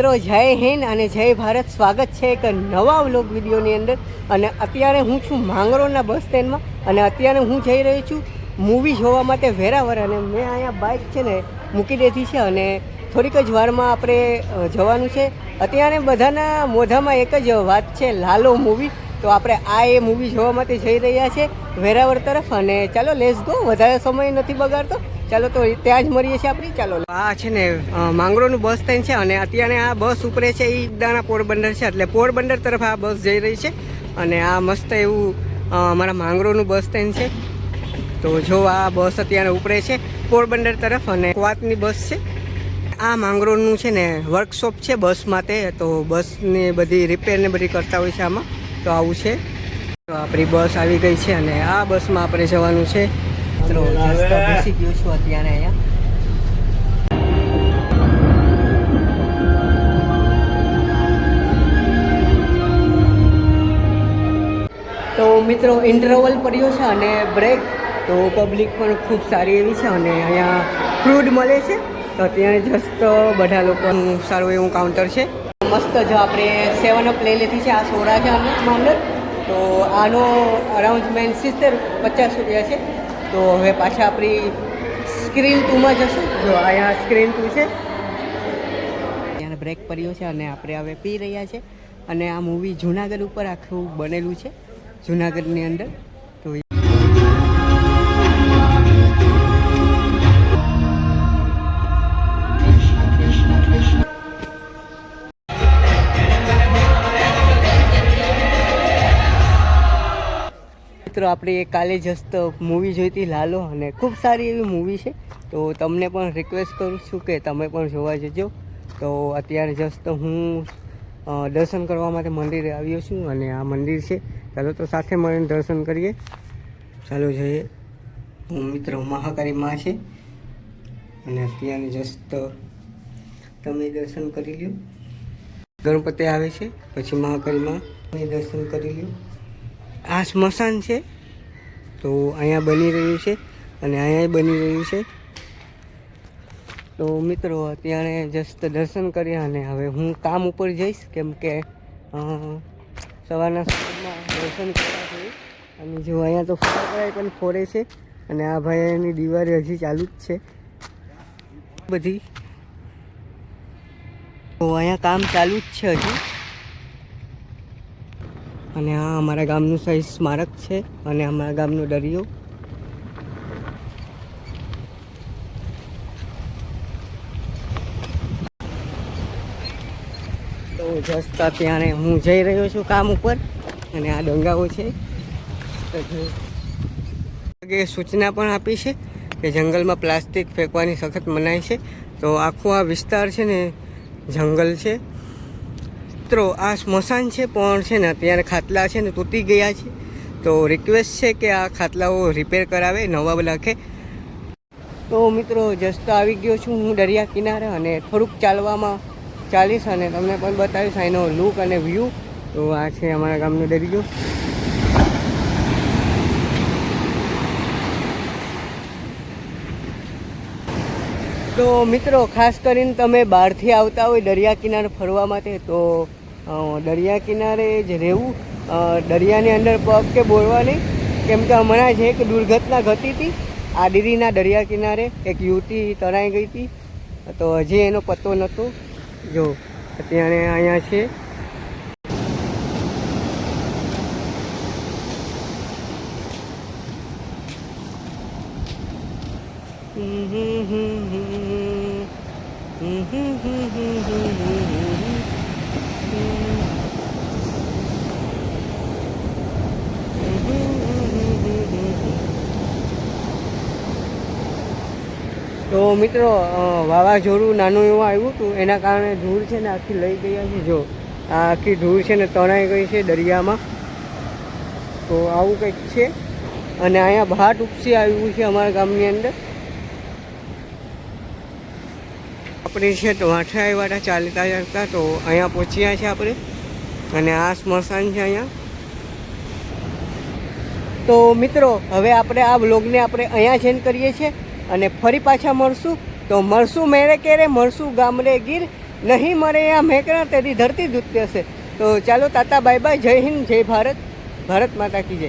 મિત્રો જય હિન્દ અને જય ભારત. સ્વાગત છે એક નવા વ્લોગ વિડીયોની અંદર. અને અત્યારે હું છું માંગરોળના બસ સ્ટેન્ડમાં અને અત્યારે હું જઈ રહી છું મૂવી જોવા માટે વેરાવળ. અને મેં અહીંયા બાઇક છે ને મૂકી દીધી છે અને થોડીક જ વારમાં આપણે જવાનું છે. અત્યારે બધાના મોઢામાં એક જ વાત છે, લાલો મૂવી. તો આપણે એ મૂવી જોવા માટે જઈ રહ્યા છે વેરાવળ તરફ. અને ચાલો લેટ્સ ગો, વધારે સમય નથી બગાડતો, ચાલો તો ત્યાં જ મળીએ છીએ આપણે. ચાલો, આ છે ને માંગરોળનું બસ સ્ટેન્ડ છે અને અત્યારે આ બસ ઉપરે છે એ દાણા પોરબંદર છે, એટલે પોરબંદર તરફ આ બસ જઈ રહી છે. અને આ મસ્ત એવું અમારા માંગરોળનું બસ સ્ટેન્ડ છે. તો જો આ બસ અત્યારે ઉપરે છે પોરબંદર તરફ અને કવાતની બસ છે. આ માંગરોળનું છે ને વર્કશોપ છે બસ માટે, તો બસની બધી રિપેર ને બધી કરતા હોય છે આમાં. તો આવું છે. તો આપણી બસ આવી ગઈ છે અને આ બસમાં આપણે જવાનું છે. ચલો બેસી ગયો છું અત્યારે અહીંયા. તો મિત્રો ઇન્ટરવલ પડ્યો છે અને બ્રેક. તો પબ્લિક પણ ખૂબ સારી એવી છે અને અહીંયા ફ્રૂટ મળે છે. તો ત્યાં જસ્ટ બધા લોકોનું સારું એવું કાઉન્ટર છે. મસ્ત જો આપણે 7 અપ લઈ લીધી છે. આ સોડા છે અંદર. તો આનો અરાઉન્ડમેન્ટ 50 રૂપિયા છે. તો હવે પાછા આપણી સ્ક્રીન 2માં જશું. જો અહીંયા સ્ક્રીન 2 છે. ત્યાં બ્રેક પડ્યો છે અને આપણે હવે પી રહ્યા છે. અને આ મૂવી જુનાગઢ ઉપર આખું બનેલું છે, જુનાગઢની અંદર. તો મિત્રો આપણે કાલે જસ્ટ મૂવી જોઈ હતી લાલો, અને ખૂબ સારી એવી મૂવી છે. તો તમને પણ રિક્વેસ્ટ કરું છું કે તમે પણ જોવા જજો. તો અત્યારે જસ્ટ હું દર્શન કરવા માટે મંદિરે આવ્યો છું અને આ મંદિર છે. ચાલો તો સાથે મળીને દર્શન કરીએ. ચાલો જઈએ. હું મિત્રો મહાકાળી માં છે અને અત્યારે જસ્ટ તમે દર્શન કરી લ્યો. ગણપતિ આવે છે, પછી મહાકાળી માં દર્શન કરી લ્યો. આ સ્મશાન છે, તો અહીંયા બની રહ્યું છે અને અહીંયા બની રહ્યું છે. તો મિત્રો અત્યારે જસ્ટ દર્શન કર્યા અને હવે હું કામ ઉપર જઈશ, કેમ કે સવારના સમયમાં દર્શન કરવા જોઈએ. અને જો અહીંયા તો ફટાકડા પણ ફોડે છે અને આ ભાઈની દિવાળી હજી ચાલુ જ છે બધી. તો અહીંયા કામ ચાલુ જ છે હજી. અને આ અમારા ગામનું શહીદ સ્મારક છે અને અમારા ગામનો દરિયો. તો જસ્ટ અત્યારે હું જઈ રહ્યો છું કામ ઉપર અને આ ડંગાઓ છે. સૂચના પણ આપી છે કે જંગલમાં પ્લાસ્ટિક ફેંકવાની સખત મનાઈ છે. તો આખો આ વિસ્તાર છે ને જંગલ છે. મિત્રો આ સ્મશાન છે પણ છે ને અત્યારે ખાટલા છે ને તૂટી ગયા છે. તો રિક્વેસ્ટ છે કે આ ખાટલાઓ રિપેર કરાવે, નવા લખે. તો મિત્રો જસ્ટ આવી ગયો છું હું દરિયા કિનારે અને થોડુંક ચાલીશ અને તમને પણ બતાવીશ એનો લુક અને વ્યૂ. તો આ છે અમારા ગામનો દરિયો. તો મિત્રો ખાસ કરીને તમે બહારથી આવતા હોય દરિયા કિનારે ફરવા માટે, તો દરિયા કિનારે જ રહેવું. દરિયાની અંદર પગ કે બોલવા નહીં, કેમ કે હમણાં જ એક દુર્ઘટના ઘટી હતી આદિરીના દરિયા કિનારે. એક યુવતી તણાઈ ગઈ હતી, તો હજી એનો પત્તો નહોતો. જો અત્યારે અહીંયા છે. તો મિત્રો વાવાઝોડું નાનું એવું આવ્યું હતું, એના કારણે ધૂળ છે ને આખી લઈ ગયા છે. જો આ આખી ધૂળ છે ને તણાઈ ગઈ છે દરિયામાં. તો આવું કંઈક છે. અને અહીંયા ભાટ ઉપસી આવ્યું છે અમારા ગામની અંદર. આપણે છે તો વાંઠે આવ્યા ચાલતા તો અહીંયા પહોંચ્યા છે આપણે. અને આ સ્મશાન છે અહીંયા. તો મિત્રો હવે આપણે આ વ્લોગને આપણે અહીંયા જ એન્ડ કરીએ છીએ અને ફરી પાછા મળશું. તો મળશું મેળે કેરે, મળશું ગામડે ગીર. નહીં મરે આ મેકરા તેરી ધરતી દૂધતે હશે. તો ચાલો તાતા બાય બાય, જય હિન્દ, જય ભારત, ભારત માતા કી જય.